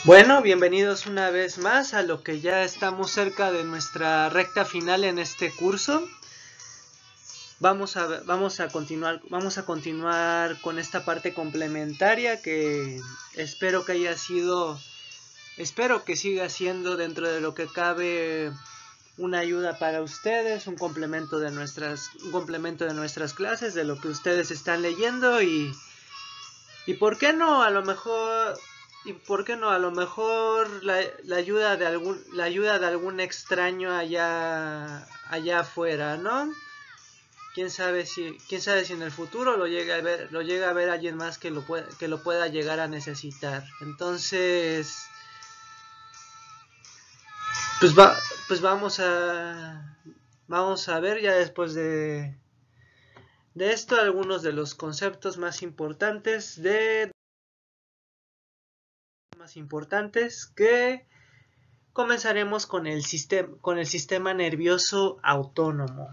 Bueno, bienvenidos una vez más a lo que ya estamos cerca de nuestra recta final en este curso. Vamos a continuar con esta parte complementaria que espero que haya sido, espero que siga siendo dentro de lo que cabe una ayuda para ustedes, un complemento de nuestras clases, de lo que ustedes están leyendo y por qué no, a lo mejor, la ayuda de algún extraño allá afuera, ¿no? Quién sabe si en el futuro lo llega a ver alguien más que lo pueda llegar a necesitar. Entonces, pues va, pues vamos a ver ya después de esto algunos de los conceptos más importantes que comenzaremos con el sistema nervioso autónomo.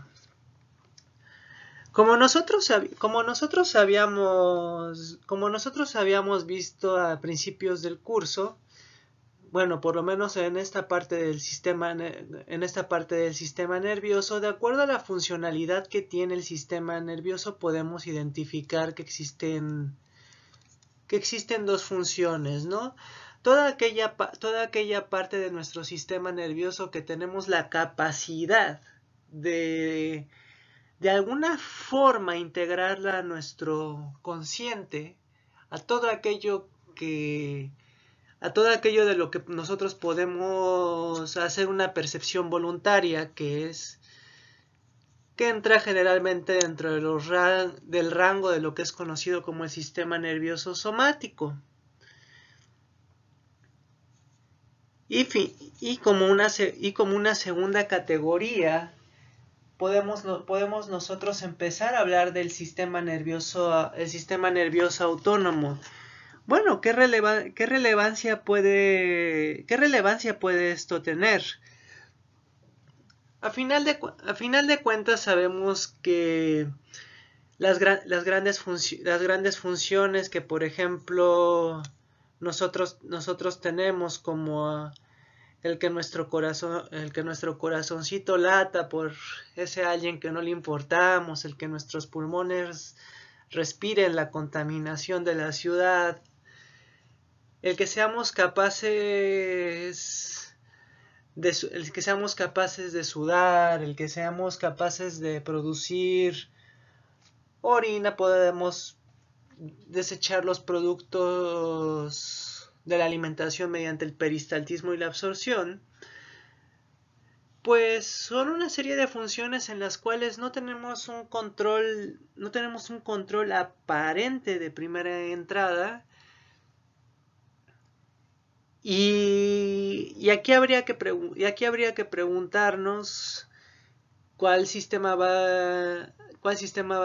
Como nosotros habíamos visto a principios del curso, bueno, por lo menos en esta parte del sistema nervioso, de acuerdo a la funcionalidad que tiene el sistema nervioso, podemos identificar que existen dos funciones, ¿no? Toda aquella parte de nuestro sistema nervioso que tenemos la capacidad de alguna forma integrarla a nuestro consciente, a todo aquello de lo que nosotros podemos hacer una percepción voluntaria, que entra generalmente dentro del rango de lo que es conocido como el sistema nervioso somático. Y como una segunda categoría, podemos nosotros empezar a hablar del el sistema nervioso autónomo. Bueno, qué relevancia puede esto tener? A final de cuentas sabemos que las grandes funciones que, por ejemplo, nosotros tenemos, como el que nuestro corazoncito lata por ese alguien que no le importamos, el que nuestros pulmones respiren la contaminación de la ciudad, el que seamos capaces de sudar, el que seamos capaces de producir orina, podemos desechar los productos de la alimentación mediante el peristaltismo y la absorción, pues son una serie de funciones en las cuales no tenemos un control aparente de primera entrada. Y aquí habría que preguntarnos cuál sistema va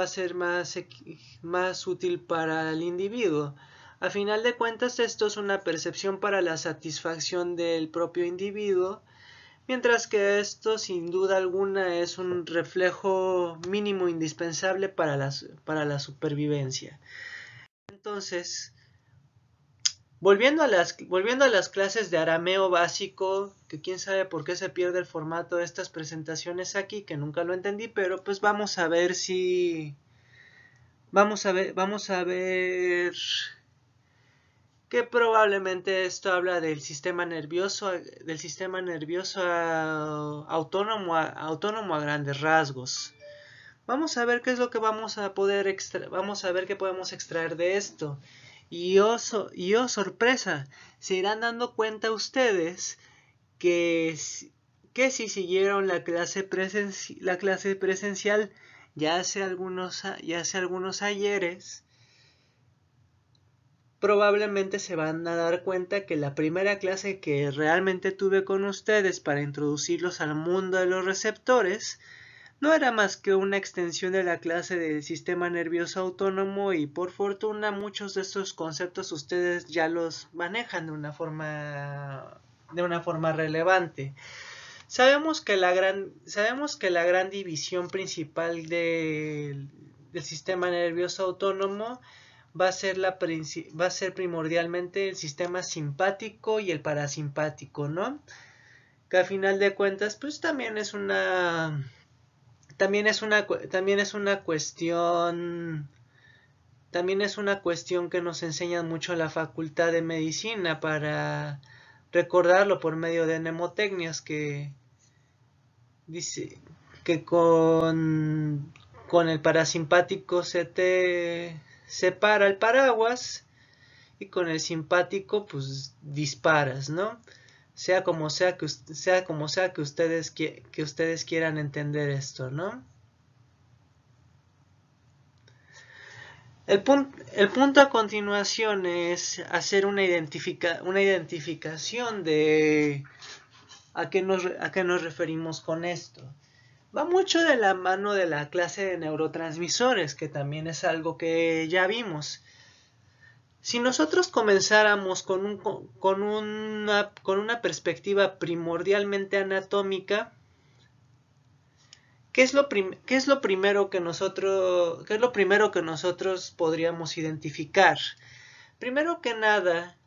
a ser más útil para el individuo. A final de cuentas, esto es una percepción para la satisfacción del propio individuo, mientras que esto sin duda alguna es un reflejo mínimo indispensable para la supervivencia. Entonces, volviendo a las clases de arameo básico, que quién sabe por qué se pierde el formato de estas presentaciones aquí, que nunca lo entendí, pero pues vamos a ver vamos a ver que probablemente esto habla del sistema nervioso autónomo a grandes rasgos. Vamos a ver qué es lo que vamos a ver qué podemos extraer de esto. Y oh sorpresa, se irán dando cuenta ustedes que, que si siguieron la clase presencial ya hace algunos ayeres, probablemente se van a dar cuenta que la primera clase que realmente tuve con ustedes para introducirlos al mundo de los receptores no era más que una extensión de la clase del sistema nervioso autónomo, y por fortuna muchos de estos conceptos ustedes ya los manejan de una forma relevante. Sabemos que la gran división principal del sistema nervioso autónomo, va a ser primordialmente el sistema simpático y el parasimpático, ¿no? Que a final de cuentas, pues también es una cuestión que nos enseña mucho la Facultad de Medicina para recordarlo por medio de mnemotecnias que dice que con el parasimpático se te separa el paraguas y con el simpático pues disparas, ¿no? Sea como sea que ustedes quieran entender esto, ¿no? El punto a continuación es hacer una identificación de a qué nos referimos con esto. Va mucho de la mano de la clase de neurotransmisores, que también es algo que ya vimos. Si nosotros comenzáramos con una perspectiva primordialmente anatómica, ¿qué es lo primero que nosotros podríamos identificar? Primero que nada,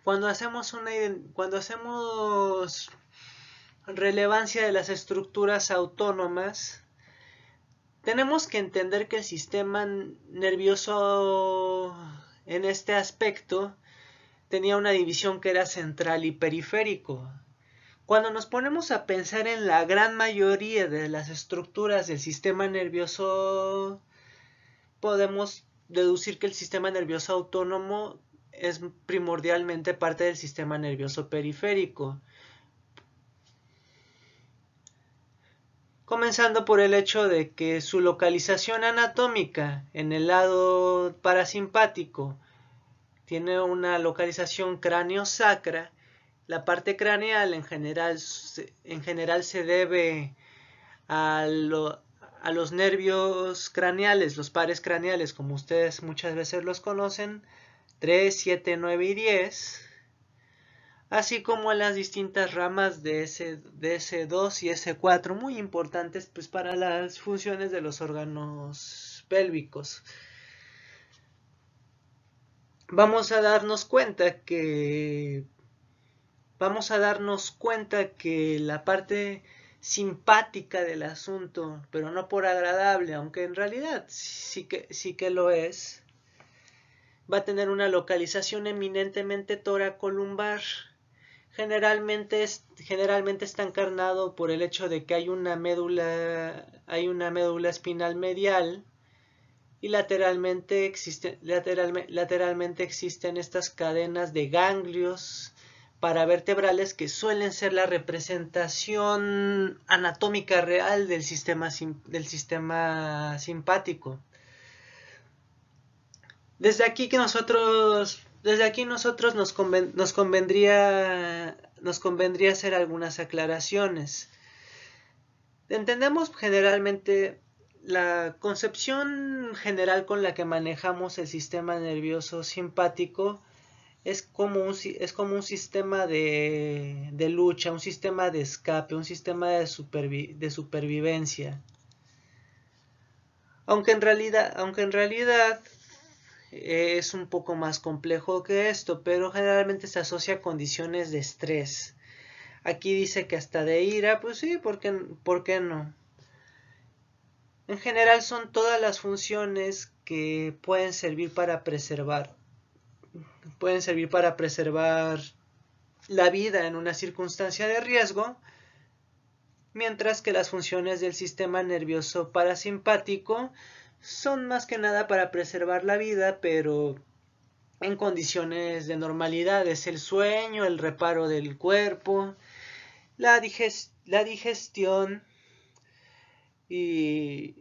cuando hacemos relevancia de las estructuras autónomas, tenemos que entender que el sistema nervioso en este aspecto tenía una división que era central y periférico. Cuando nos ponemos a pensar en la gran mayoría de las estructuras del sistema nervioso, podemos deducir que el sistema nervioso autónomo es primordialmente parte del sistema nervioso periférico. Comenzando por el hecho de que su localización anatómica en el lado parasimpático tiene una localización cráneo-sacra. La parte craneal en general se debe a los nervios craneales, los pares craneales, como ustedes muchas veces los conocen, 3, 7, 9 y 10, así como a las distintas ramas de S2 y S4, muy importantes pues para las funciones de los órganos pélvicos. Vamos a darnos cuenta que la parte simpática del asunto, pero no por agradable, aunque en realidad sí que lo es, va a tener una localización eminentemente toracolumbar. Generalmente está encarnado por el hecho de que hay una médula espinal medial y lateralmente existen estas cadenas de ganglios paravertebrales que suelen ser la representación anatómica real del sistema simpático. Desde aquí nos convendría hacer algunas aclaraciones. Entendemos generalmente la concepción general con la que manejamos el sistema nervioso simpático es como un sistema de lucha, un sistema de escape, un sistema de supervivencia. Aunque en realidad es un poco más complejo que esto, pero generalmente se asocia a condiciones de estrés. Aquí dice que hasta de ira, pues sí, ¿por qué no? En general son todas las funciones que pueden servir para preservar la vida en una circunstancia de riesgo, mientras que las funciones del sistema nervioso parasimpático son más que nada para preservar la vida, pero en condiciones de normalidad. Es el sueño, el reparo del cuerpo, la digestión y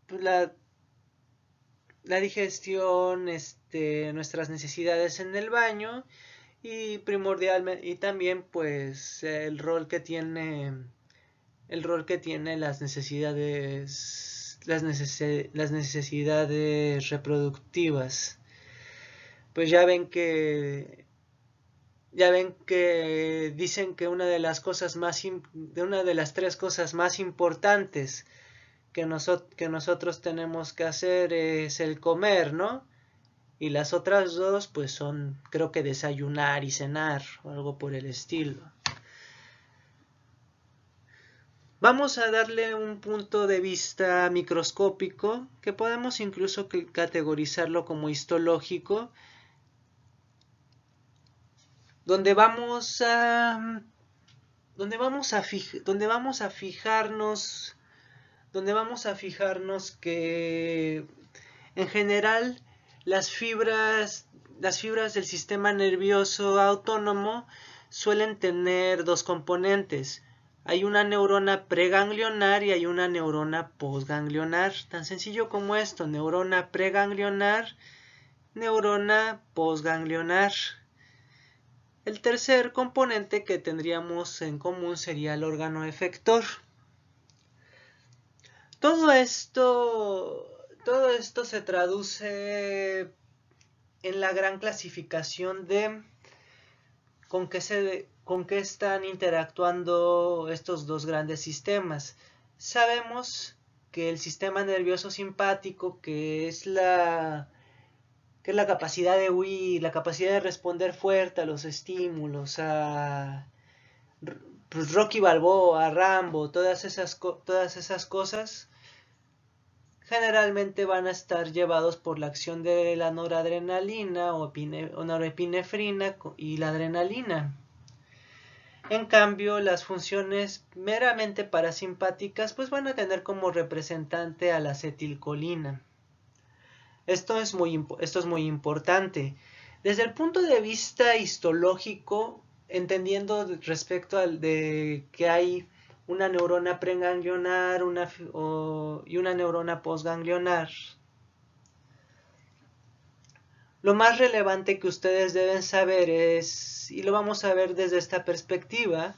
la digestión, nuestras necesidades en el baño y primordialmente y también pues el rol que tiene las necesidades reproductivas. Pues ya ven que dicen que una de las tres cosas más importantes que nosotros tenemos que hacer es el comer, ¿no? y las otras dos pues son, creo que desayunar y cenar o algo por el estilo. Vamos a darle un punto de vista microscópico, que podemos incluso categorizarlo como histológico, donde vamos a fijarnos que en general las fibras del sistema nervioso autónomo suelen tener dos componentes. Hay una neurona preganglionar y hay una neurona postganglionar. Tan sencillo como esto, neurona preganglionar, neurona postganglionar. El tercer componente que tendríamos en común sería el órgano efector. Todo esto se traduce en la gran clasificación de con qué están interactuando estos dos grandes sistemas. Sabemos que el sistema nervioso simpático, que es la capacidad de huir, la capacidad de responder fuerte a los estímulos, a pues, Rocky Balboa, a Rambo, todas esas cosas, generalmente van a estar llevados por la acción de la noradrenalina o norepinefrina y la adrenalina. En cambio, las funciones meramente parasimpáticas pues van a tener como representante a la acetilcolina. Esto es muy importante. Desde el punto de vista histológico, entendiendo respecto al de que hay una neurona preganglionar y una neurona postganglionar, lo más relevante que ustedes deben saber es, y lo vamos a ver desde esta perspectiva,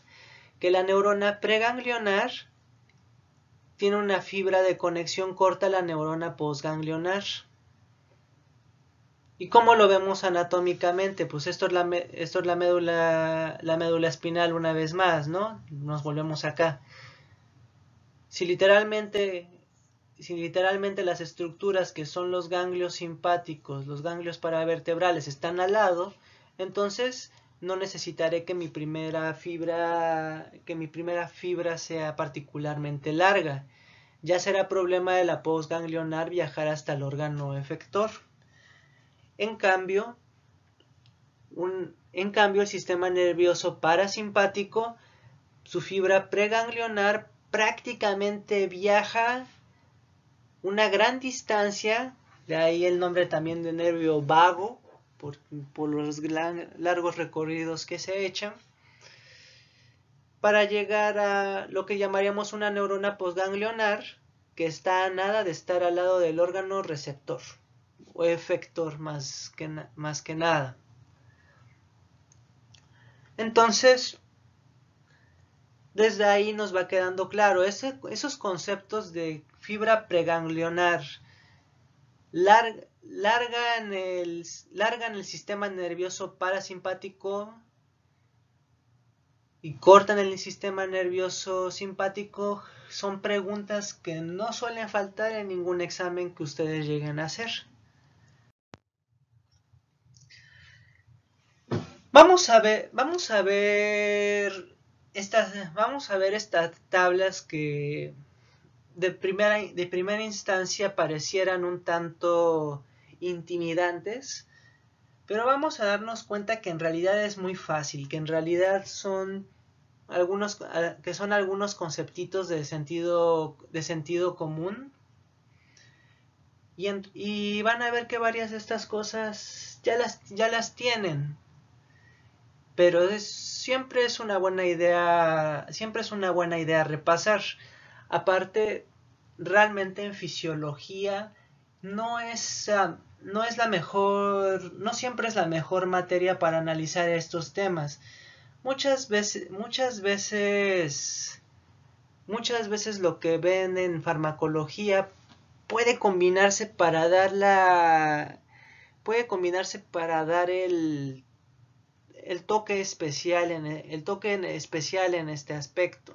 que la neurona preganglionar tiene una fibra de conexión corta a la neurona postganglionar. ¿Y cómo lo vemos anatómicamente? Pues esto es la médula espinal una vez más, ¿no? Nos volvemos acá. Si literalmente las estructuras que son los ganglios simpáticos, los ganglios paravertebrales están al lado, entonces no necesitaré que mi primera fibra sea particularmente larga. Ya será problema de la postganglionar viajar hasta el órgano efector. En cambio, el sistema nervioso parasimpático, su fibra preganglionar prácticamente viaja una gran distancia, de ahí el nombre también de nervio vago, por los largos recorridos que se echan, para llegar a lo que llamaríamos una neurona postganglionar, que está a nada de estar al lado del órgano receptor o efector más que nada. Entonces, desde ahí nos va quedando claro, esos conceptos de fibra preganglionar largan el sistema nervioso parasimpático y cortan el sistema nervioso simpático, son preguntas que no suelen faltar en ningún examen que ustedes lleguen a hacer. Vamos a ver estas tablas que de primera instancia parecieran un tanto intimidantes, pero vamos a darnos cuenta que en realidad es muy fácil, que en realidad son algunos conceptitos de sentido común, y van a ver que varias de estas cosas ya las tienen. Pero siempre es una buena idea repasar. Aparte, realmente en fisiología no siempre es la mejor materia para analizar estos temas. Muchas veces lo que ven en farmacología puede combinarse para dar el toque especial en este aspecto.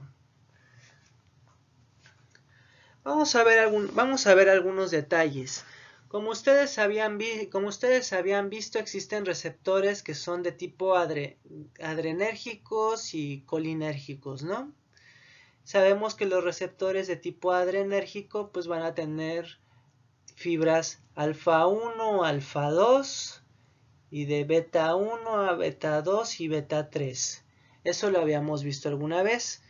Vamos a ver algunos detalles. Como ustedes habían visto, existen receptores que son de tipo adrenérgicos y colinérgicos, ¿no? Sabemos que los receptores de tipo adrenérgico pues van a tener fibras alfa 1, alfa 2 y de beta 1 a beta 2 y beta 3. Eso lo habíamos visto alguna vez.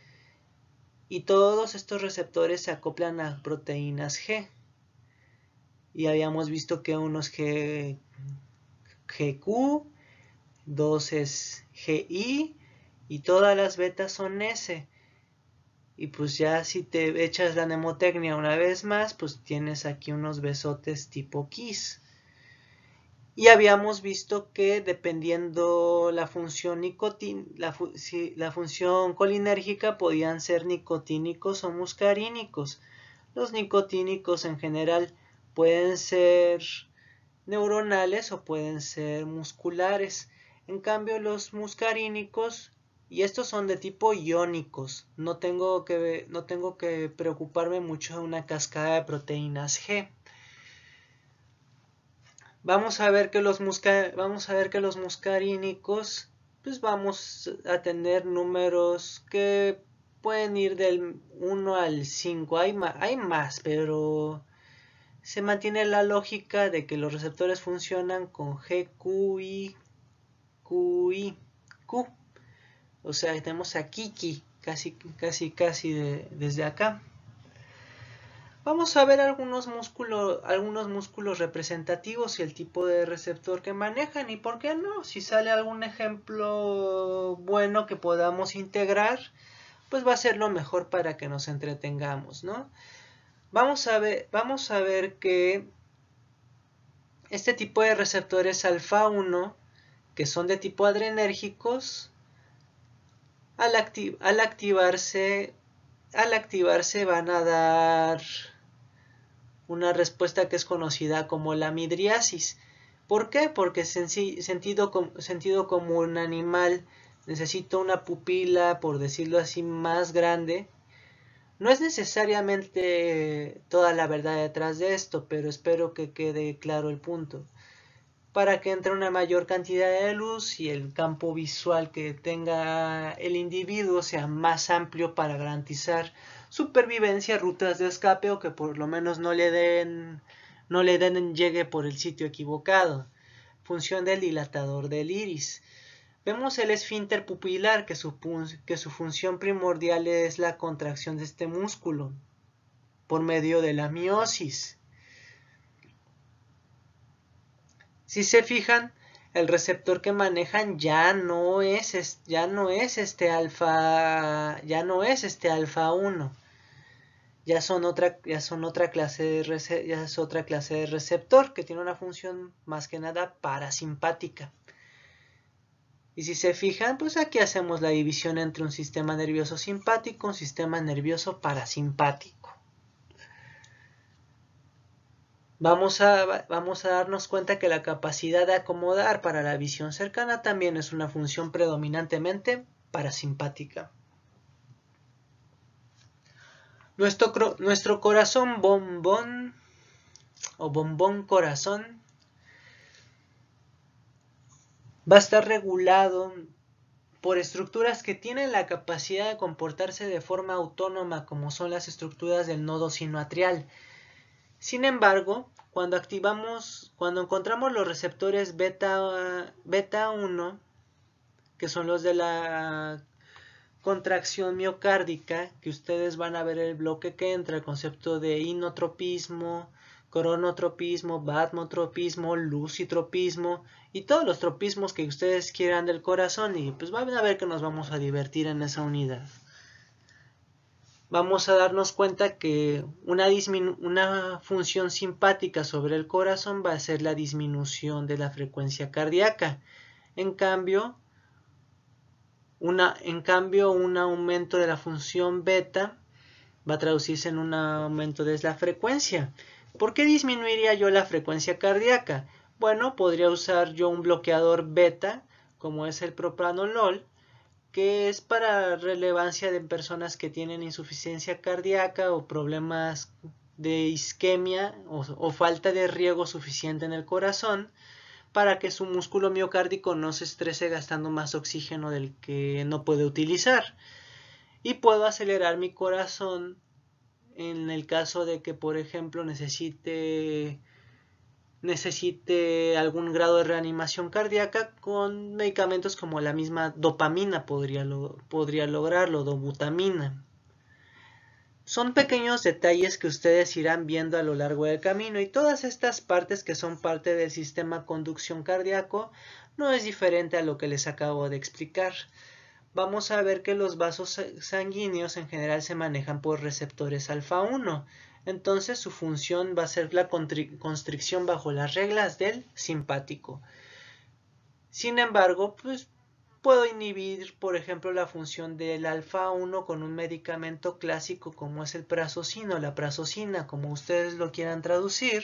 Y todos estos receptores se acoplan a proteínas G. Y habíamos visto que uno es GQ, 2 es GI y todas las betas son S. Y pues ya si te echas la mnemotecnia una vez más, pues tienes aquí unos besotes tipo Kiss. Y habíamos visto que dependiendo la función la función colinérgica podían ser nicotínicos o muscarínicos. Los nicotínicos en general pueden ser neuronales o pueden ser musculares. En cambio los muscarínicos, y estos son de tipo iónicos, no tengo que preocuparme mucho de una cascada de proteínas G. Vamos a ver que los muscarínicos, pues vamos a tener números que pueden ir del 1 al 5. Hay más, pero se mantiene la lógica de que los receptores funcionan con G, Q, I, Q, I, Q. O sea, tenemos a Kiki casi desde acá. Vamos a ver algunos músculos representativos y el tipo de receptor que manejan. Y por qué no, si sale algún ejemplo bueno que podamos integrar, pues va a ser lo mejor para que nos entretengamos, ¿no? Vamos a ver que este tipo de receptores alfa 1, que son de tipo adrenérgicos, al activarse van a dar una respuesta que es conocida como la midriasis. ¿Por qué? Porque sentido como un animal necesita una pupila, por decirlo así, más grande. No es necesariamente toda la verdad detrás de esto, pero espero que quede claro el punto. Para que entre una mayor cantidad de luz y el campo visual que tenga el individuo sea más amplio para garantizar supervivencia, rutas de escape o que por lo menos no le den llegue por el sitio equivocado. Función del dilatador del iris. Vemos el esfínter pupilar que su función primordial es la contracción de este músculo por medio de la miosis. Si se fijan, el receptor que manejan ya no es este alfa 1. Ya es otra clase de receptor que tiene una función más que nada parasimpática. Y si se fijan, pues aquí hacemos la división entre un sistema nervioso simpático y un sistema nervioso parasimpático. Vamos a darnos cuenta que la capacidad de acomodar para la visión cercana también es una función predominantemente parasimpática. Nuestro corazón bombón o bombón corazón va a estar regulado por estructuras que tienen la capacidad de comportarse de forma autónoma, como son las estructuras del nodo sinoatrial. Sin embargo, cuando encontramos los receptores beta 1, que son los de la contracción miocárdica, que ustedes van a ver el bloque que entra, el concepto de inotropismo, cronotropismo, batmotropismo, lucitropismo y todos los tropismos que ustedes quieran del corazón, y pues van a ver que nos vamos a divertir en esa unidad. Vamos a darnos cuenta que una función simpática sobre el corazón va a ser la disminución de la frecuencia cardíaca. En cambio, un aumento de la función beta va a traducirse en un aumento de la frecuencia. ¿Por qué disminuiría yo la frecuencia cardíaca? Bueno, podría usar yo un bloqueador beta, como es el propranolol, que es para relevancia de personas que tienen insuficiencia cardíaca o problemas de isquemia o falta de riego suficiente en el corazón para que su músculo miocárdico no se estrese gastando más oxígeno del que no puede utilizar. Y puedo acelerar mi corazón en el caso de que, por ejemplo, necesite algún grado de reanimación cardíaca con medicamentos como la misma dopamina podría lograrlo, dobutamina. Son pequeños detalles que ustedes irán viendo a lo largo del camino y todas estas partes que son parte del sistema conducción cardíaco no es diferente a lo que les acabo de explicar. Vamos a ver que los vasos sanguíneos en general se manejan por receptores alfa 1. Entonces su función va a ser la constricción bajo las reglas del simpático. Sin embargo, pues puedo inhibir, por ejemplo, la función del alfa 1 con un medicamento clásico como es el prazosina o la prazosina, como ustedes lo quieran traducir,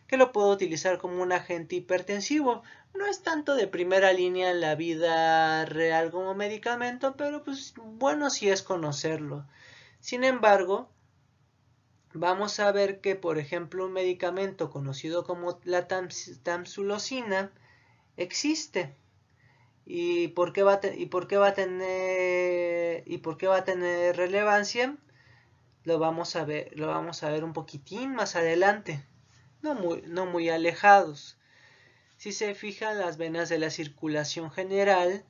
que lo puedo utilizar como un agente hipertensivo. No es tanto de primera línea en la vida real como medicamento, pero pues bueno sí es conocerlo. Sin embargo, vamos a ver que, por ejemplo, un medicamento conocido como la tamsulosina existe. ¿Y por qué va a tener relevancia? Lo vamos a ver un poquitín más adelante, no muy alejados. Si se fijan, las venas de la circulación general,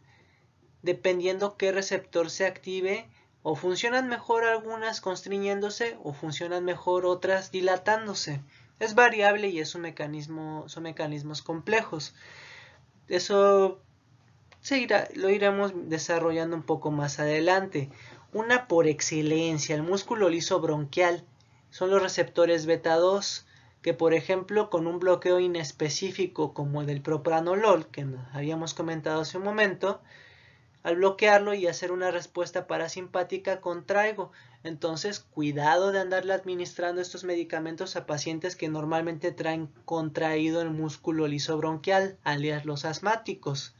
dependiendo qué receptor se active, o funcionan mejor algunas constriñéndose o funcionan mejor otras dilatándose. Es variable y son mecanismos complejos. Eso lo iremos desarrollando un poco más adelante. Una por excelencia, el músculo liso bronquial, son los receptores beta 2, que por ejemplo con un bloqueo inespecífico como el del propranolol, que habíamos comentado hace un momento, al bloquearlo y hacer una respuesta parasimpática contraigo. Entonces, cuidado de andarle administrando estos medicamentos a pacientes que normalmente traen contraído el músculo liso bronquial, alias los asmáticos,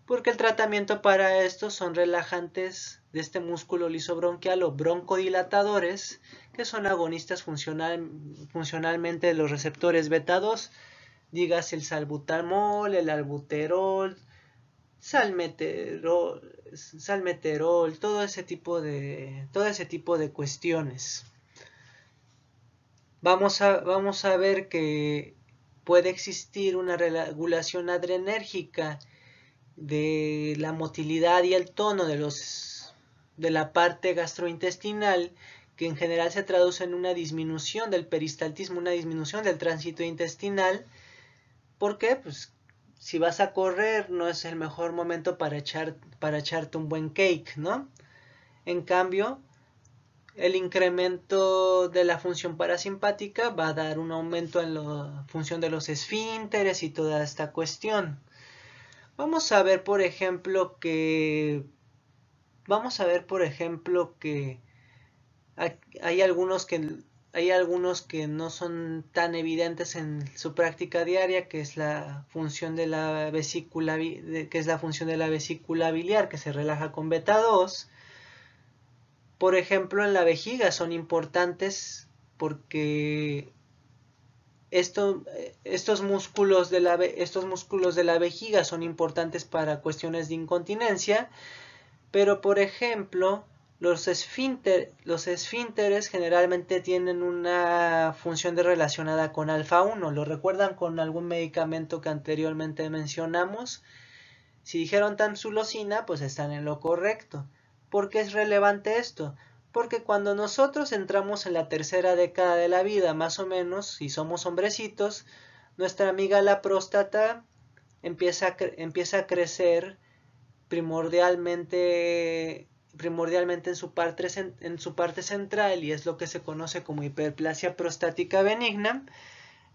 porque el tratamiento para estos son relajantes de este músculo liso bronquial o broncodilatadores, que son agonistas funcionalmente de los receptores beta 2, dígase el salbutamol, el albuterol, salmeterol, todo ese tipo de cuestiones. Vamos a ver que puede existir una regulación adrenérgica de la motilidad y el tono de la parte gastrointestinal, que en general se traduce en una disminución del peristaltismo, una disminución del tránsito intestinal. ¿Por qué? Pues si vas a correr no es el mejor momento para echarte un buen cake, ¿no? En cambio, el incremento de la función parasimpática va a dar un aumento en la función de los esfínteres y toda esta cuestión. Vamos a ver, por ejemplo, que hay algunos que no son tan evidentes en su práctica diaria, que es la función de la vesícula biliar, que se relaja con beta 2. Por ejemplo, en la vejiga son importantes porque estos músculos de la vejiga son importantes para cuestiones de incontinencia, pero por ejemplo los esfínteres generalmente tienen una función relacionada con alfa 1. ¿Lo recuerdan con algún medicamento que anteriormente mencionamos? Si dijeron tamsulosina, pues están en lo correcto. ¿Por qué es relevante esto? Porque cuando nosotros entramos en la tercera década de la vida, más o menos, si somos hombrecitos, nuestra amiga la próstata empieza a crecer primordialmente en su parte central, y es lo que se conoce como hiperplasia prostática benigna.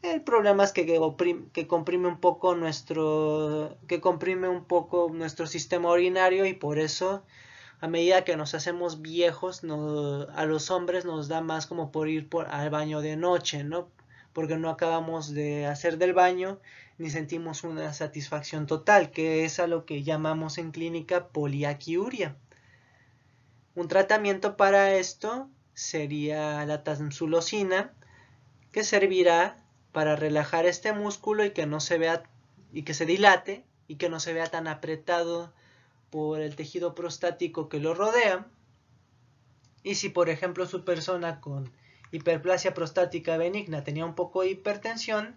El problema es que comprime un poco nuestro sistema urinario, y por eso a medida que nos hacemos viejos, a los hombres nos da más como por ir al baño de noche, ¿no? Porque no acabamos de hacer del baño ni sentimos una satisfacción total, que es a lo que llamamos en clínica poliaquiuria. Un tratamiento para esto sería la tamsulosina, que servirá para relajar este músculo y que no se vea y que se dilate y que no se vea tan apretado por el tejido prostático que lo rodea. Y si por ejemplo su persona con hiperplasia prostática benigna tenía un poco de hipertensión,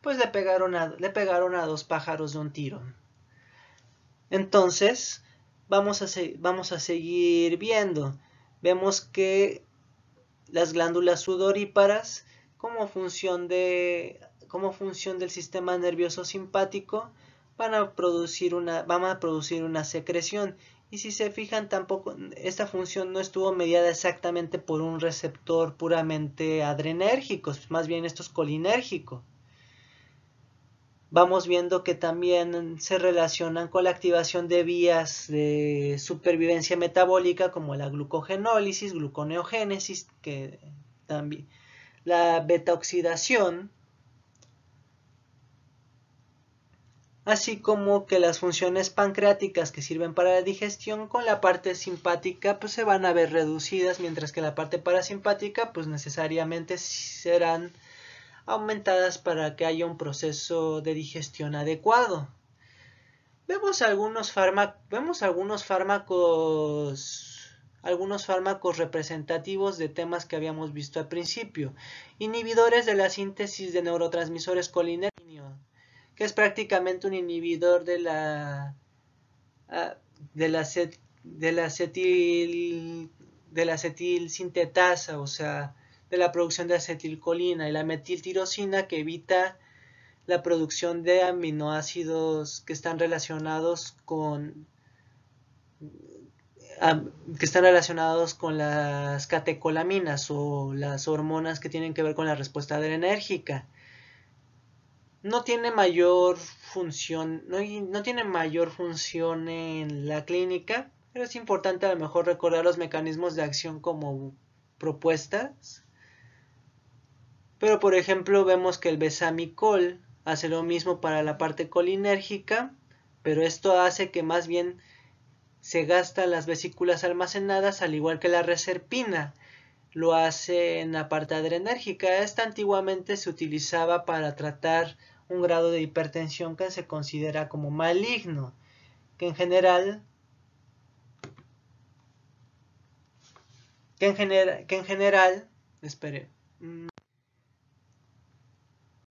pues le pegaron a dos pájaros de un tiro. Entonces, vamos a seguir viendo. Vemos que las glándulas sudoríparas, como función del sistema nervioso simpático, van a producir una secreción. Y si se fijan, tampoco esta función no estuvo mediada exactamente por un receptor puramente adrenérgico, más bien esto es colinérgico. Vamos viendo que también se relacionan con la activación de vías de supervivencia metabólica como la glucogenólisis, gluconeogénesis, que también la beta-oxidación, así como que las funciones pancreáticas que sirven para la digestión con la parte simpática pues se van a ver reducidas, mientras que la parte parasimpática pues necesariamente serán aumentadas para que haya un proceso de digestión adecuado. Vemos algunos fármacos representativos de temas que habíamos visto al principio. Inhibidores de la síntesis de neurotransmisores colinérgicos, que es prácticamente un inhibidor de la acetilsintetasa, o sea, de la producción de acetilcolina, y la metiltirosina, que evita la producción de aminoácidos que están relacionados con las catecolaminas o las hormonas que tienen que ver con la respuesta adrenérgica. No tiene mayor función en la clínica, pero es importante a lo mejor recordar los mecanismos de acción como propuestas. Pero por ejemplo vemos que el besamicol hace lo mismo para la parte colinérgica, pero esto hace que más bien se gastan las vesículas almacenadas, al igual que la reserpina lo hace en la parte adrenérgica. Esta antiguamente se utilizaba para tratar un grado de hipertensión que se considera como maligno, que en general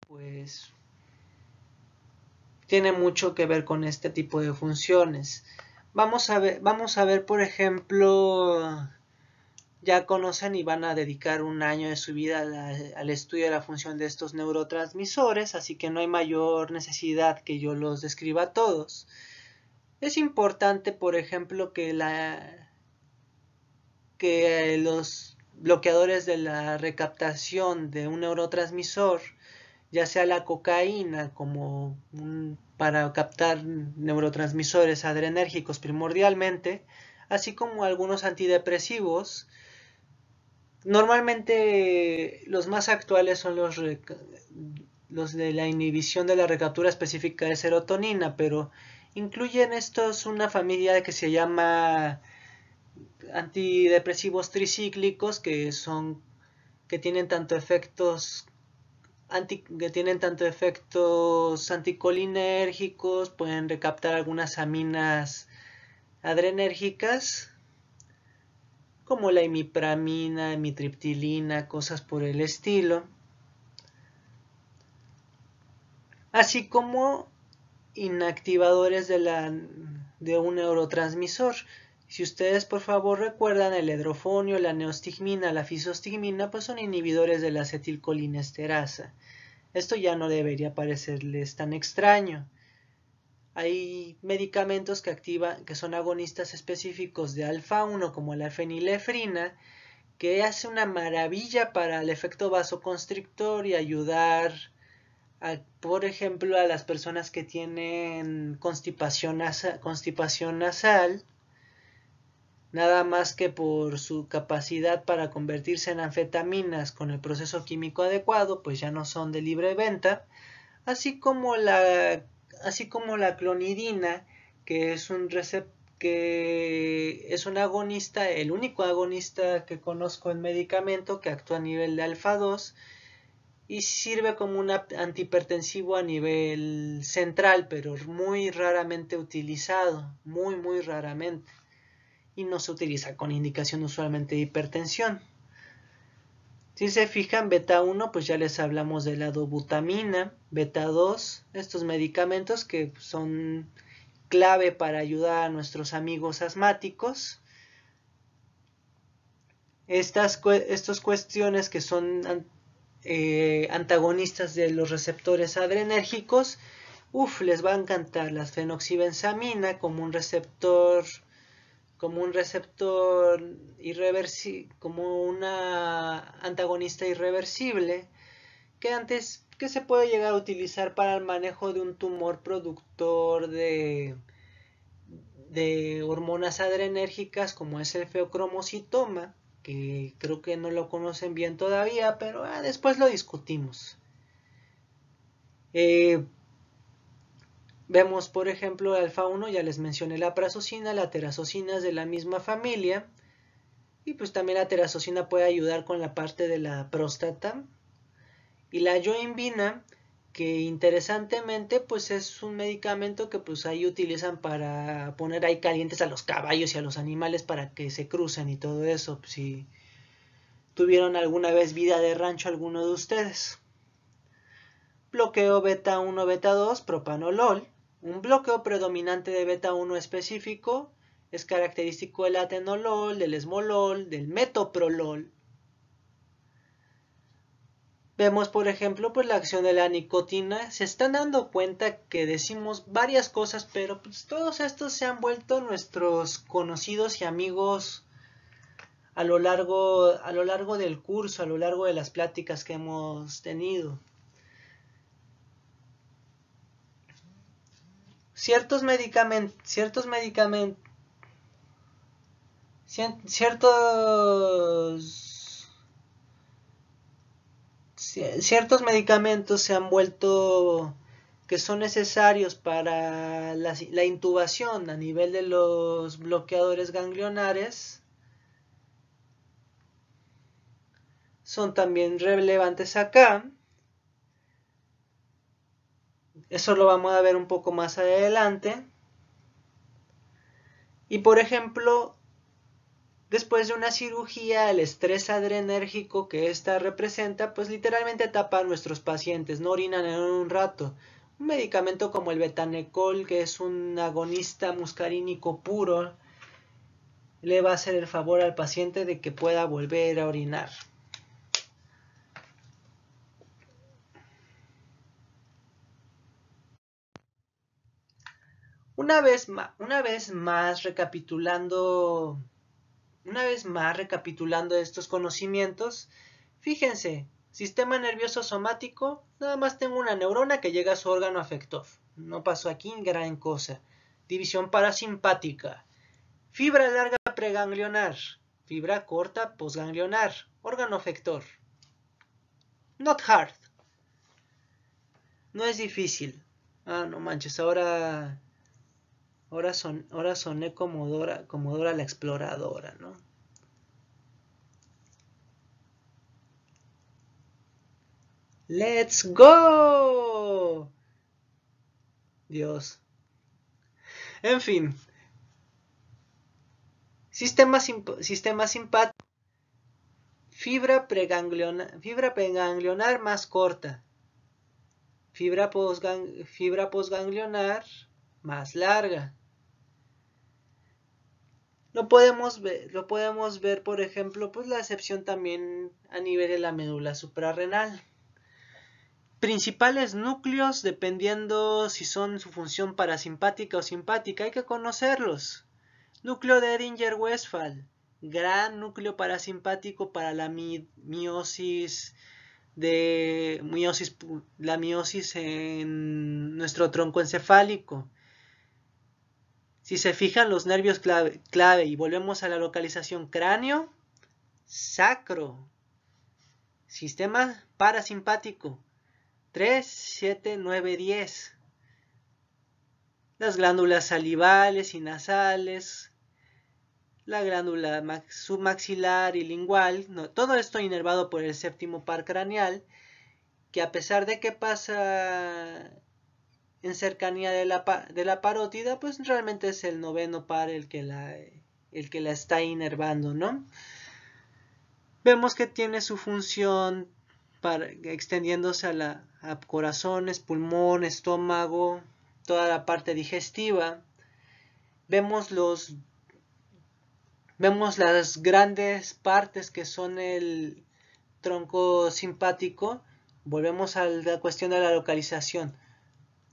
pues tiene mucho que ver con este tipo de funciones. Vamos a ver, por ejemplo, ya conocen y van a dedicar un año de su vida al estudio de la función de estos neurotransmisores, así que no hay mayor necesidad que yo los describa a todos. Es importante, por ejemplo, que los bloqueadores de la recaptación de un neurotransmisor, ya sea la cocaína para captar neurotransmisores adrenérgicos primordialmente, así como algunos antidepresivos. Normalmente los más actuales son los de la inhibición de la recaptura específica de serotonina, pero incluyen estos una familia que se llama antidepresivos tricíclicos, que tienen tanto efectos anticolinérgicos, pueden recaptar algunas aminas adrenérgicas como la imipramina, imitriptilina, cosas por el estilo, así como inactivadores de un neurotransmisor. Si ustedes por favor recuerdan, el edrofonio, la neostigmina, la fisostigmina, pues son inhibidores de la acetilcolinesterasa. Esto ya no debería parecerles tan extraño. Hay medicamentos que son agonistas específicos de alfa-1, como la fenilefrina, que hace una maravilla para el efecto vasoconstrictor y ayudar por ejemplo, a las personas que tienen constipación nasal, nada más que por su capacidad para convertirse en anfetaminas con el proceso químico adecuado, pues ya no son de libre venta, así como la clonidina, que es un que es un agonista, el único agonista que conozco en medicamento que actúa a nivel de alfa 2 y sirve como un antihipertensivo a nivel central, pero muy raramente utilizado, muy raramente, y no se utiliza con indicación usualmente de hipertensión. Si se fijan, beta 1, pues ya les hablamos de la dobutamina, beta 2, estos medicamentos que son clave para ayudar a nuestros amigos asmáticos. Estas cuestiones que son antagonistas de los receptores adrenérgicos, les va a encantar la fenoxibenzamina como un receptor irreversible, como una antagonista irreversible que se puede llegar a utilizar para el manejo de un tumor productor de hormonas adrenérgicas como es el feocromocitoma, que creo que no lo conocen bien todavía, pero después lo discutimos. Vemos, por ejemplo, el alfa 1, ya les mencioné la prazosina, la terazocina es de la misma familia, y pues también la terazocina puede ayudar con la parte de la próstata. Y la yoimbina, que interesantemente pues es un medicamento que pues ahí utilizan para poner ahí calientes a los caballos y a los animales para que se crucen y todo eso, pues, si tuvieron alguna vez vida de rancho alguno de ustedes. Bloqueo beta 1, beta 2, propanolol. Un bloqueo predominante de beta 1 específico es característico del atenolol, del esmolol, del metoprolol. Vemos, por ejemplo, pues la acción de la nicotina. Se están dando cuenta que decimos varias cosas, pero pues todos estos se han vuelto nuestros conocidos y amigos a lo largo del curso, a lo largo de las pláticas que hemos tenido. Ciertos medicamentos se han vuelto que son necesarios para la intubación a nivel de los bloqueadores ganglionares. Son también relevantes acá. Eso lo vamos a ver un poco más adelante. Y por ejemplo, después de una cirugía, el estrés adrenérgico que esta representa, pues literalmente tapa a nuestros pacientes, no orinan en un rato. Un medicamento como el betanecol, que es un agonista muscarínico puro, le va a hacer el favor al paciente de que pueda volver a orinar. Una vez más recapitulando estos conocimientos, fíjense, sistema nervioso somático, nada más tengo una neurona que llega a su órgano afector. No pasó aquí gran cosa. División parasimpática. Fibra larga preganglionar. Fibra corta posganglionar. Órgano afector. Not hard. No es difícil. No manches, ahora soné como Dora la exploradora, ¿no? ¡Let's go! Dios. En fin. Sistema simpático. Fibra preganglionar más corta. Fibra posganglionar más larga. Lo podemos ver, por ejemplo, pues la excepción también a nivel de la médula suprarrenal. Principales núcleos, dependiendo si son su función parasimpática o simpática, hay que conocerlos. Núcleo de Edinger-Westphal, gran núcleo parasimpático para la miosis en nuestro tronco encefálico. Si se fijan los nervios clave y volvemos a la localización cráneo, sacro, sistema parasimpático, 3, 7, 9, 10. las glándulas salivales y nasales, la glándula submaxilar y lingual, todo esto inervado por el séptimo par craneal, que a pesar de que pasa en cercanía de la parótida, pues realmente es el noveno par el que la está inervando, ¿no? Vemos que tiene su función extendiéndose a corazones, pulmón, estómago, toda la parte digestiva. Vemos las grandes partes que son el tronco simpático. Volvemos a la cuestión de la localización.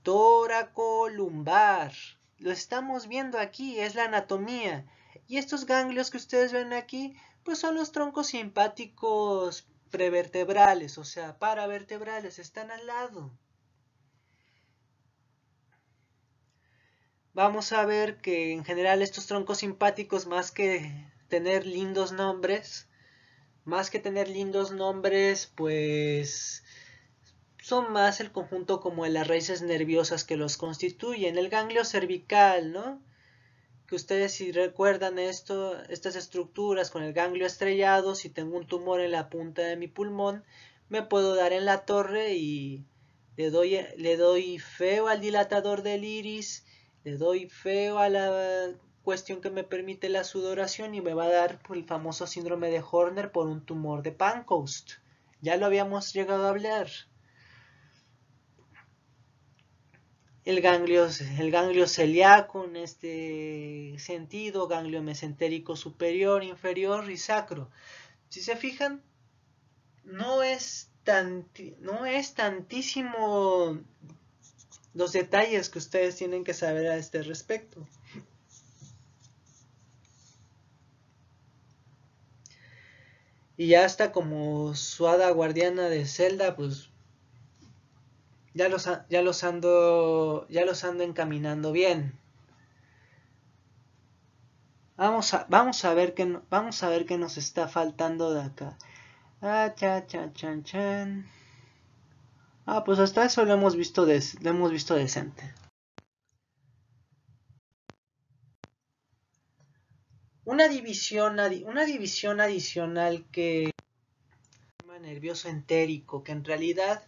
Tóraco-lumbar. Lo estamos viendo aquí, es la anatomía. Y estos ganglios que ustedes ven aquí, pues son los troncos simpáticos prevertebrales, o sea, paravertebrales, están al lado. Vamos a ver que en general estos troncos simpáticos, más que tener lindos nombres, pues son más el conjunto como de las raíces nerviosas que los constituyen. El ganglio cervical, ¿no? Que ustedes si recuerdan estas estructuras con el ganglio estrellado, si tengo un tumor en la punta de mi pulmón, me puedo dar en la torre y le doy feo al dilatador del iris, le doy feo a la cuestión que me permite la sudoración y me va a dar el famoso síndrome de Horner por un tumor de Pancoast. Ya lo habíamos llegado a hablar. El ganglio celíaco en este sentido, ganglio mesentérico superior, inferior y sacro. Si se fijan, no es tantísimo los detalles que ustedes tienen que saber a este respecto. Y ya hasta como su hada guardiana de Zelda, pues ya los ando encaminando bien. Vamos a ver qué nos está faltando de acá. Chan. Pues hasta eso lo hemos visto decente. Una división adicional que llama nervioso entérico, que en realidad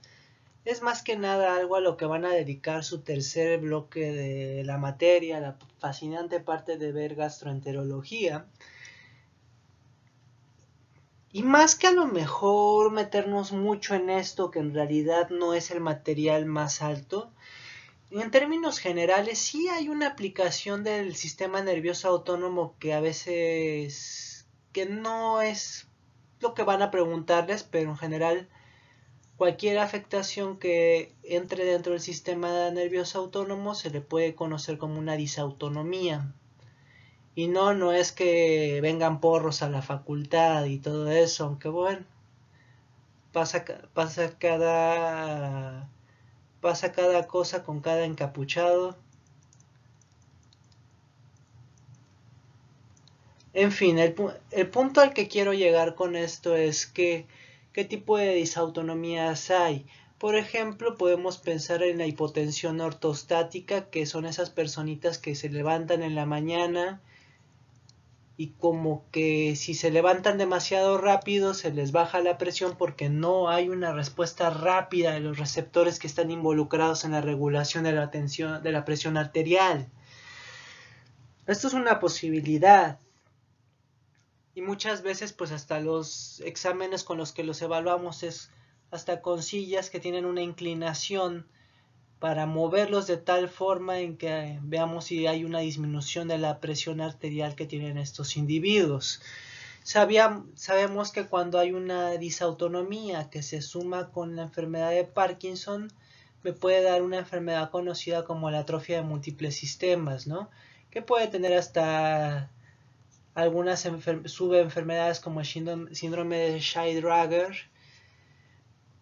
es más que nada algo a lo que van a dedicar su tercer bloque de la materia, la fascinante parte de ver gastroenterología. Y más que a lo mejor meternos mucho en esto, que en realidad no es el material más alto, en términos generales sí hay una aplicación del sistema nervioso autónomo que a veces que no es lo que van a preguntarles, pero en general cualquier afectación que entre dentro del sistema nervioso autónomo se le puede conocer como una disautonomía. Y no es que vengan porros a la facultad y todo eso, aunque bueno, pasa cada cosa con cada encapuchado. En fin, el punto al que quiero llegar con esto es que qué tipo de disautonomías hay. Por ejemplo, podemos pensar en la hipotensión ortostática, que son esas personitas que se levantan en la mañana y como que si se levantan demasiado rápido se les baja la presión porque no hay una respuesta rápida de los receptores que están involucrados en la regulación de la presión arterial. Esto es una posibilidad. Y muchas veces pues hasta los exámenes con los que los evaluamos es hasta con sillas que tienen una inclinación para moverlos de tal forma en que veamos si hay una disminución de la presión arterial que tienen estos individuos. Sabemos que cuando hay una disautonomía que se suma con la enfermedad de Parkinson, me puede dar una enfermedad conocida como la atrofia de múltiples sistemas, ¿no? Que puede tener hasta algunas subenfermedades como el síndrome de Scheidegger,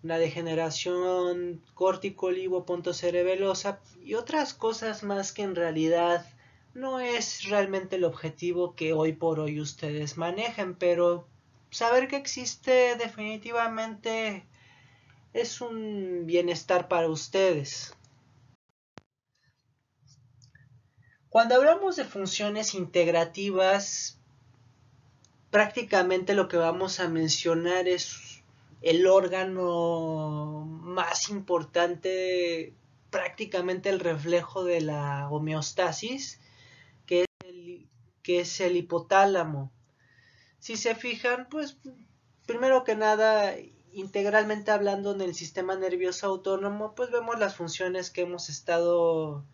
la degeneración córtico-olivo-pontocerebelosa y otras cosas más que en realidad no es realmente el objetivo que hoy por hoy ustedes manejen, pero saber que existe definitivamente es un bienestar para ustedes. Cuando hablamos de funciones integrativas, prácticamente lo que vamos a mencionar es el órgano más importante, prácticamente el reflejo de la homeostasis, que es el hipotálamo. Si se fijan, pues primero que nada, integralmente hablando en el sistema nervioso autónomo, pues vemos las funciones que hemos estado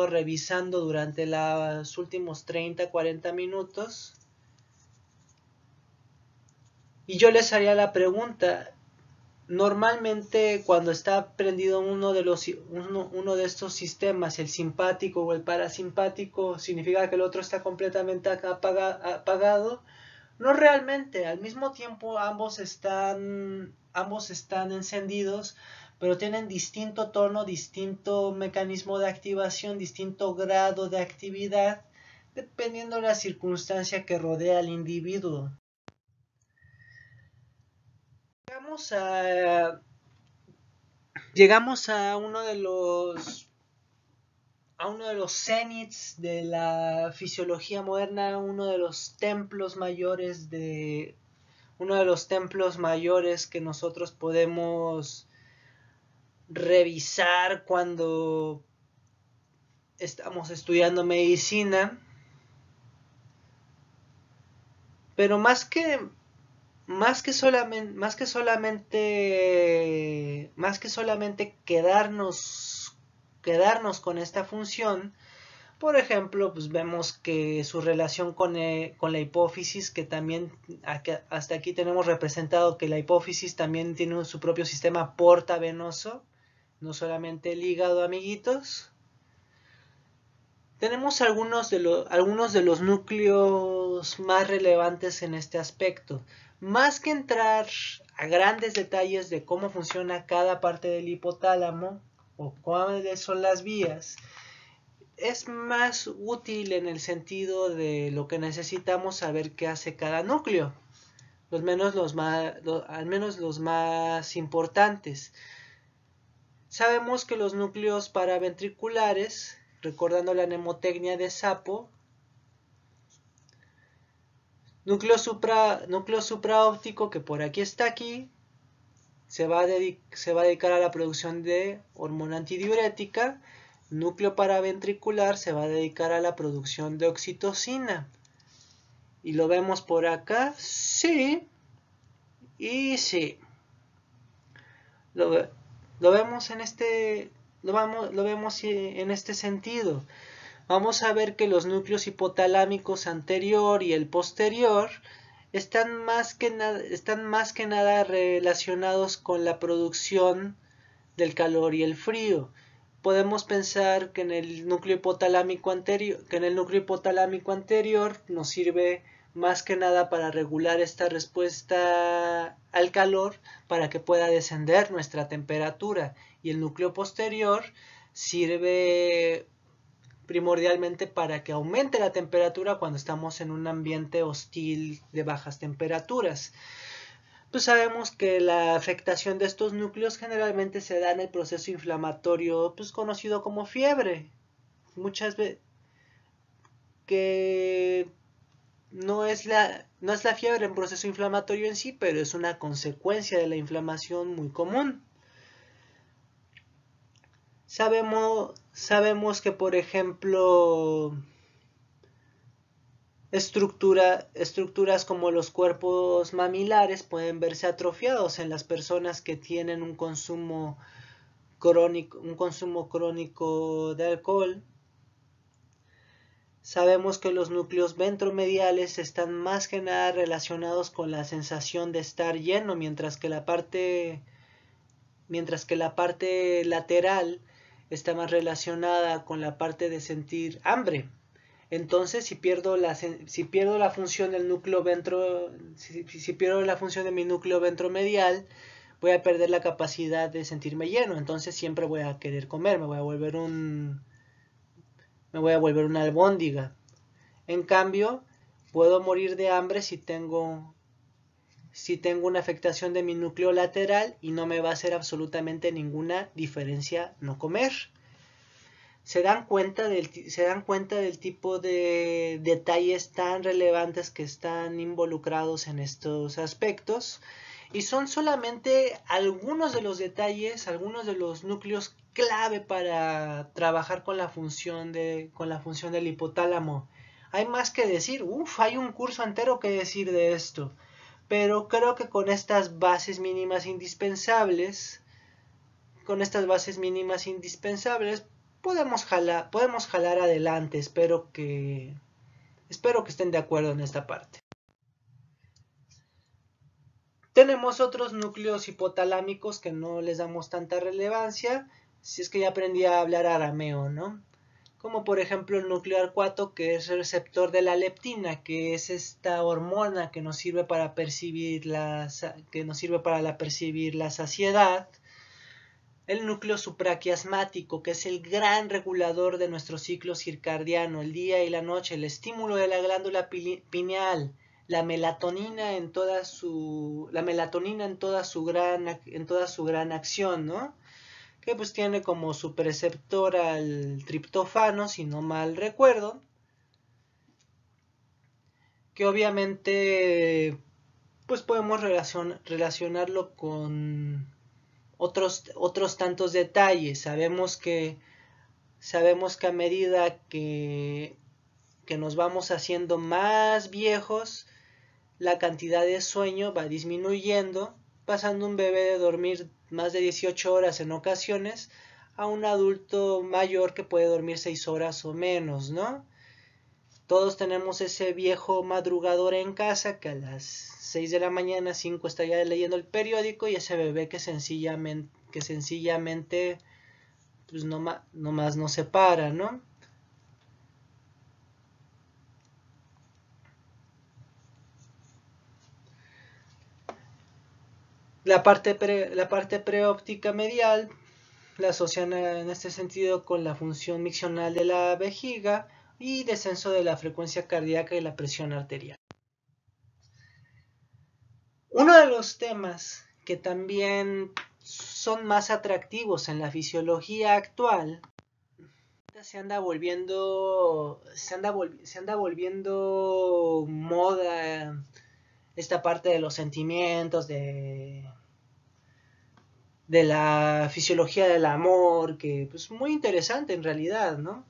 revisando durante los últimos 30-40 minutos. Y yo les haría la pregunta, normalmente cuando está prendido uno de estos sistemas, el simpático o el parasimpático, significa que el otro está completamente apagado. No realmente, al mismo tiempo ambos están encendidos, pero tienen distinto tono, distinto mecanismo de activación, distinto grado de actividad, dependiendo de la circunstancia que rodea al individuo. Llegamos a, llegamos a uno de los cenits de la fisiología moderna, uno de los templos mayores que nosotros podemos revisar cuando estamos estudiando medicina. Pero más que solamente quedarnos con esta función, por ejemplo, pues vemos que su relación con la hipófisis, que también hasta aquí tenemos representado que la hipófisis también tiene su propio sistema portavenoso, no solamente el hígado, amiguitos. Tenemos algunos de los núcleos más relevantes en este aspecto. Más que entrar a grandes detalles de cómo funciona cada parte del hipotálamo o cuáles son las vías, es más útil en el sentido de lo que necesitamos saber qué hace cada núcleo, al menos los más importantes. Sabemos que los núcleos paraventriculares, recordando la mnemotecnia de Sapo, núcleo supraóptico, que por aquí está se va a dedicar a la producción de hormona antidiurética. Núcleo paraventricular se va a dedicar a la producción de oxitocina. ¿Y lo vemos por acá? Sí. Y sí. Lo vemos en este sentido. Vamos a ver que los núcleos hipotalámicos anterior y el posterior están más que nada relacionados con la producción del calor y el frío. Podemos pensar que en el núcleo hipotalámico anterior nos sirve más que nada para regular esta respuesta al calor para que pueda descender nuestra temperatura, y el núcleo posterior sirve primordialmente para que aumente la temperatura cuando estamos en un ambiente hostil de bajas temperaturas. Pues sabemos que la afectación de estos núcleos generalmente se da en el proceso inflamatorio, pues conocido como fiebre. Muchas veces que no es la fiebre en proceso inflamatorio en sí, pero es una consecuencia de la inflamación muy común. Sabemos que, por ejemplo, estructuras como los cuerpos mamilares pueden verse atrofiados en las personas que tienen un consumo crónico de alcohol. Sabemos que los núcleos ventromediales están más que nada relacionados con la sensación de estar lleno, mientras que la parte lateral está más relacionada con la parte de sentir hambre. Entonces, si pierdo la función del núcleo si pierdo la función de mi núcleo ventromedial, voy a perder la capacidad de sentirme lleno. Entonces siempre voy a querer comer, me voy a volver una albóndiga. En cambio, puedo morir de hambre si tengo una afectación de mi núcleo lateral, y no me va a hacer absolutamente ninguna diferencia no comer. se dan cuenta del tipo de detalles tan relevantes que están involucrados en estos aspectos, y son solamente algunos de los detalles, algunos de los núcleos clave para trabajar con la función del hipotálamo. Hay más que decir, hay un curso entero que decir de esto, pero creo que con estas bases mínimas indispensables podemos jalar adelante. Espero que estén de acuerdo en esta parte. Tenemos otros núcleos hipotalámicos que no les damos tanta relevancia, si es que ya aprendí a hablar arameo, ¿no? Como por ejemplo el núcleo arcuato, que es el receptor de la leptina, que es esta hormona que nos sirve para percibir la saciedad. El núcleo supraquiasmático, que es el gran regulador de nuestro ciclo circadiano, el día y la noche, el estímulo de la glándula pineal, la melatonina en toda su gran acción, ¿no? Que pues tiene como su preceptor al triptófano, si no mal recuerdo, que obviamente pues podemos relacionarlo con otros tantos detalles. Sabemos que a medida que nos vamos haciendo más viejos, la cantidad de sueño va disminuyendo, pasando un bebé de dormir más de 18 horas en ocasiones a un adulto mayor que puede dormir 6 horas o menos, ¿no? Todos tenemos ese viejo madrugador en casa que a las 6 de la mañana, 5 está ya leyendo el periódico, y ese bebé que sencillamente pues no más no se para, ¿no? La parte preóptica medial la asocian en este sentido con la función miccional de la vejiga y descenso de la frecuencia cardíaca y la presión arterial. Uno de los temas que también son más atractivos en la fisiología actual se anda volviendo moda esta parte de los sentimientos, de la fisiología del amor, que pues muy interesante en realidad, ¿no?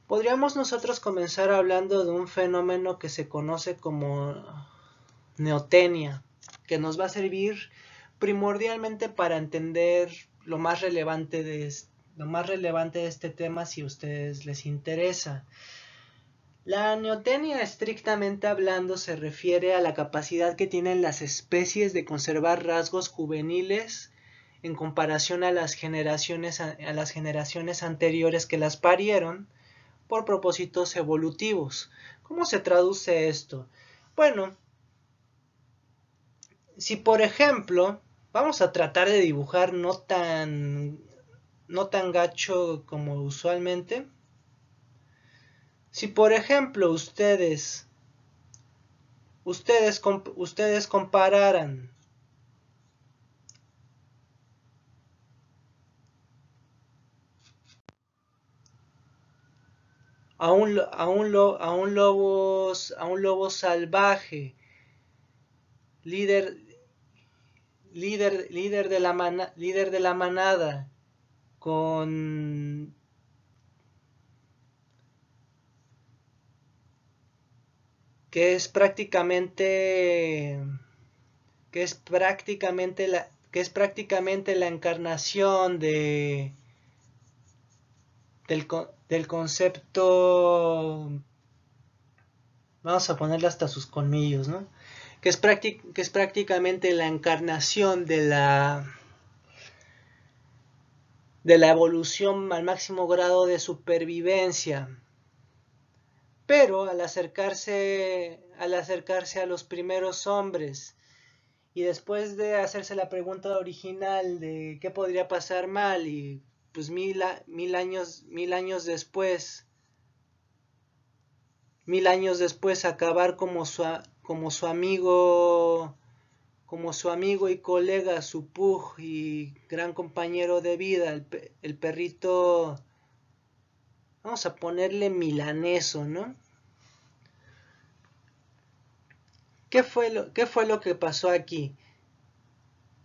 Podríamos nosotros comenzar hablando de un fenómeno que se conoce como neotenia, que nos va a servir primordialmente para entender lo más relevante de este tema, si a ustedes les interesa. La neotenia, estrictamente hablando, se refiere a la capacidad que tienen las especies de conservar rasgos juveniles en comparación a las generaciones anteriores que las parieron por propósitos evolutivos. ¿Cómo se traduce esto? Bueno, si por ejemplo vamos a tratar de dibujar no tan gacho como usualmente, si por ejemplo ustedes compararan a un lobo salvaje, líder de la manada, con que es prácticamente la encarnación del concepto, vamos a ponerle hasta sus colmillos, ¿no? Que es prácticamente la encarnación de la evolución al máximo grado de supervivencia. Pero al acercarse a los primeros hombres, y después de hacerse la pregunta original de qué podría pasar mal, y pues mil años después acabar como su amigo y colega, su pug y gran compañero de vida, el perrito vamos a ponerle milaneso, ¿no? ¿Qué fue lo que pasó aquí?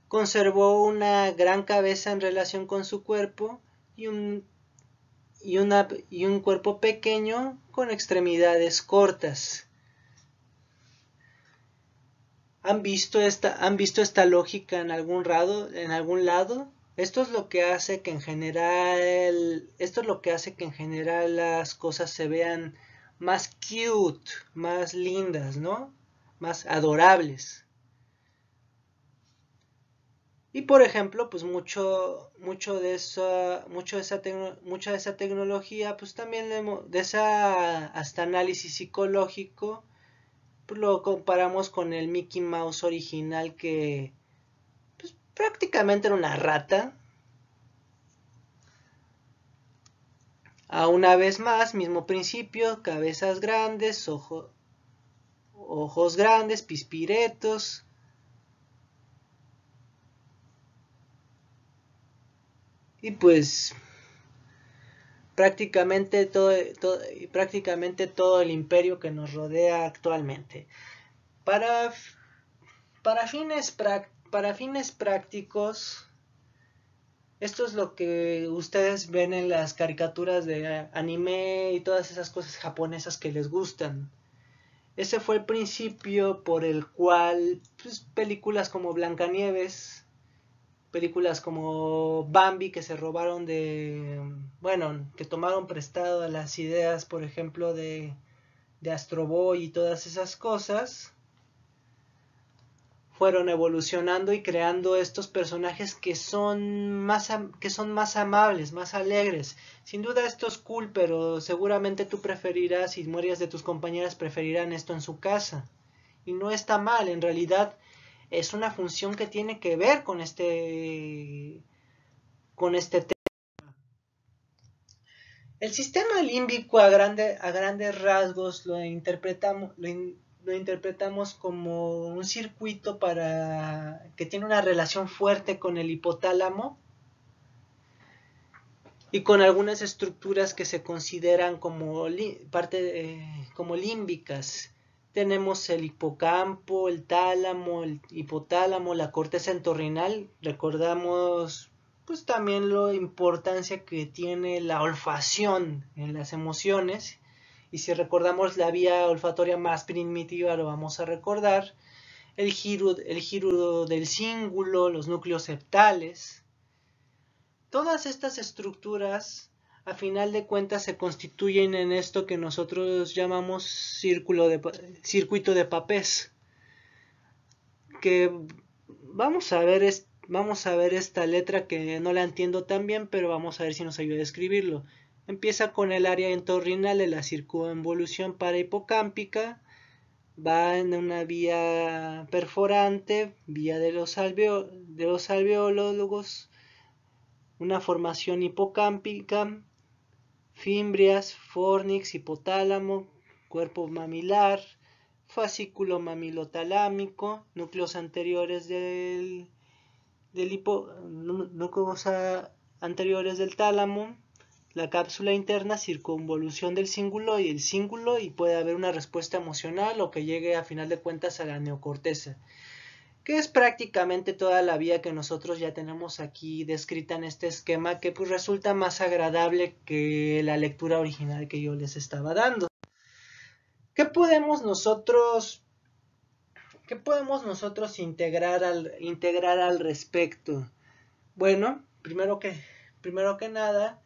Conservó una gran cabeza en relación con su cuerpo y un cuerpo pequeño con extremidades cortas. ¿Han visto esta lógica en algún lado? Esto es lo que hace que en general las cosas se vean más cute, más lindas, ¿no? Más adorables. Y por ejemplo, pues mucha de esa tecnología, pues también de esa hasta análisis psicológico, pues lo comparamos con el Mickey Mouse original que pues, prácticamente era una rata. A una vez más, mismo principio, cabezas grandes, ojos grandes, pispiretos. Y pues prácticamente todo el imperio que nos rodea actualmente. Para, para fines prácticos, esto es lo que ustedes ven en las caricaturas de anime y todas esas cosas japonesas que les gustan. Ese fue el principio por el cual pues, películas como Blancanieves, películas como Bambi que se robaron bueno, que tomaron prestado las ideas, por ejemplo, de Astro Boy y todas esas cosas, fueron evolucionando y creando estos personajes que son más amables, más alegres. Sin duda esto es cool, pero seguramente tú preferirás y varias de tus compañeras preferirán esto en su casa. Y no está mal, en realidad es una función que tiene que ver con este tema. El sistema límbico a grandes rasgos lo interpretamos como un circuito que tiene una relación fuerte con el hipotálamo y con algunas estructuras que se consideran como como límbicas. Tenemos el hipocampo, el tálamo, el hipotálamo, la corteza entorrinal. Recordamos pues también la importancia que tiene la olfacción en las emociones. Y si recordamos la vía olfatoria más primitiva, lo vamos a recordar. El giro del cíngulo, los núcleos septales. Todas estas estructuras, a final de cuentas, se constituyen en esto que nosotros llamamos circuito de Papez. Que vamos a ver esta letra que no la entiendo tan bien, pero vamos a ver si nos ayuda a escribirlo. Empieza con el área entorrinal de la circunvolución parahipocámpica, va en una vía perforante, vía de los alveólogos, una formación hipocámpica, fimbrias, fornix, hipotálamo, cuerpo mamilar, fascículo mamilotalámico, núcleos anteriores núcleos anteriores del tálamo, la cápsula interna, circunvolución del cíngulo y el cíngulo, y puede haber una respuesta emocional o que llegue a final de cuentas a la neocorteza, que es prácticamente toda la vía que nosotros ya tenemos aquí descrita en este esquema, que pues resulta más agradable que la lectura original que yo les estaba dando. ¿Qué podemos nosotros integrar al respecto? Bueno, primero que nada,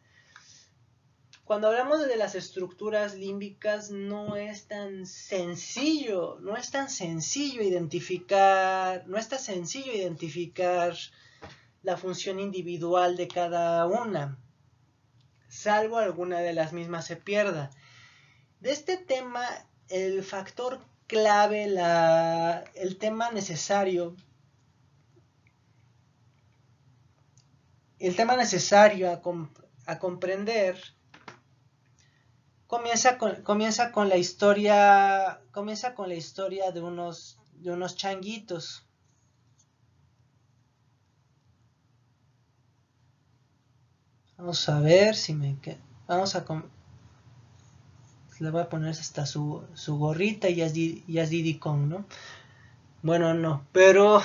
cuando hablamos de las estructuras límbicas no es tan sencillo identificar la función individual de cada una, salvo alguna de las mismas se pierda. De este tema, el factor clave, el tema necesario a comprender comienza con la historia de unos changuitos. Vamos a ver si me vamos a le voy a poner hasta su gorrita y ya es Diddy Kong, ¿no? Bueno, no, pero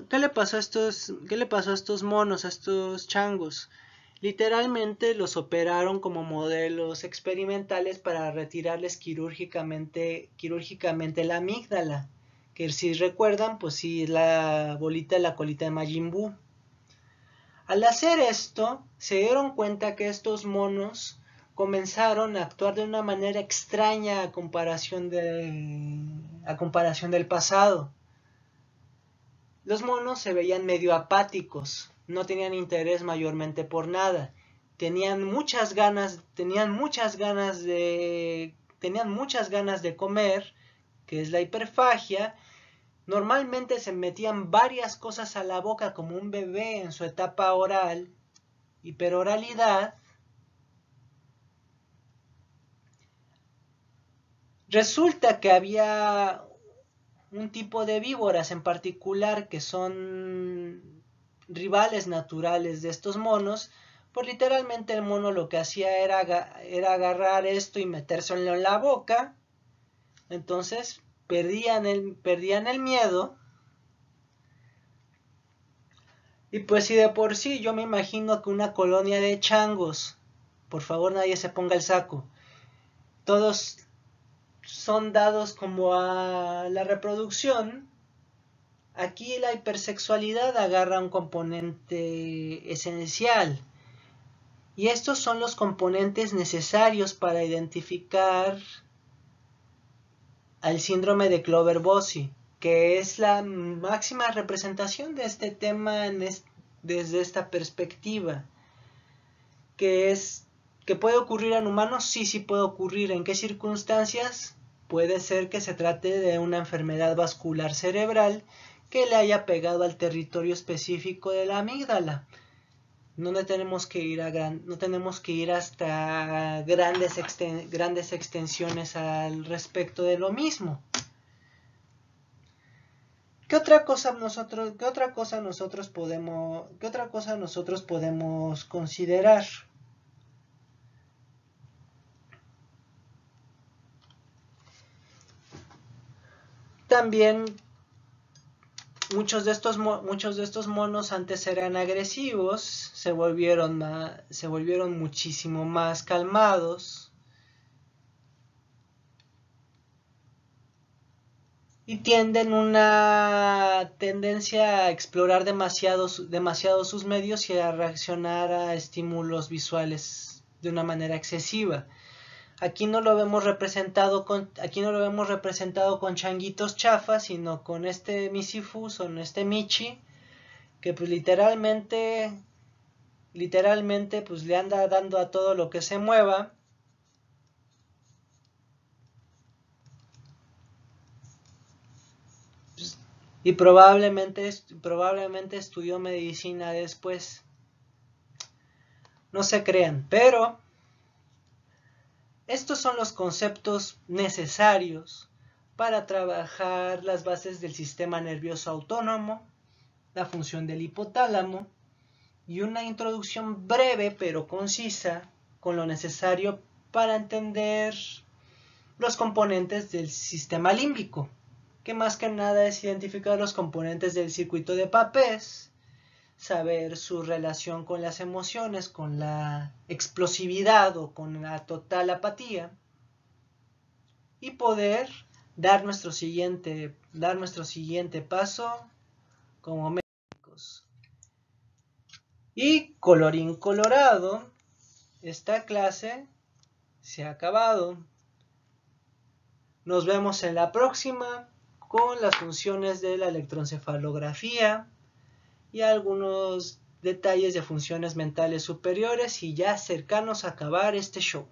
¿qué le pasó a estos monos, a estos changos? Literalmente los operaron como modelos experimentales para retirarles quirúrgicamente la amígdala, que si recuerdan, pues sí, es la colita de Majin Buu. Al hacer esto, se dieron cuenta que estos monos comenzaron a actuar de una manera extraña a comparación del pasado. Los monos se veían medio apáticos, no tenían interés mayormente por nada, tenían muchas ganas de comer, que es la hiperfagia. Normalmente se metían varias cosas a la boca como un bebé en su etapa oral, hiperoralidad. Resulta que había un tipo de víboras en particular que son rivales naturales de estos monos, pues literalmente el mono lo que hacía era agarrar esto y metérselo en la boca. Entonces perdían el miedo. Y pues si de por sí yo me imagino que una colonia de changos, por favor nadie se ponga el saco, todos son dados como a la reproducción, aquí la hipersexualidad agarra un componente esencial. Y estos son los componentes necesarios para identificar al síndrome de Clover-Bossy, que es la máxima representación de este tema desde esta perspectiva. Que puede ocurrir en humanos, sí puede ocurrir. ¿En qué circunstancias? Puede ser que se trate de una enfermedad vascular cerebral que le haya pegado al territorio específico de la amígdala. No tenemos que ir hasta grandes extensiones al respecto de lo mismo. ¿Qué otra cosa nosotros podemos considerar? También muchos de estos monos antes eran agresivos, se volvieron muchísimo más calmados y tienden una tendencia a explorar demasiado sus medios y a reaccionar a estímulos visuales de una manera excesiva. Aquí no lo vemos representado con changuitos chafas, sino con este Misifus o este Michi, que pues literalmente pues le anda dando a todo lo que se mueva. Y probablemente estudió medicina después. No se crean, pero estos son los conceptos necesarios para trabajar las bases del sistema nervioso autónomo, la función del hipotálamo y una introducción breve pero concisa con lo necesario para entender los componentes del sistema límbico, que más que nada es identificar los componentes del circuito de Papez, saber su relación con las emociones, con la explosividad o con la total apatía, y poder dar nuestro siguiente paso como médicos. Y colorín colorado, esta clase se ha acabado. Nos vemos en la próxima con las funciones de la electroencefalografía y algunos detalles de funciones mentales superiores y ya cercanos a acabar este show.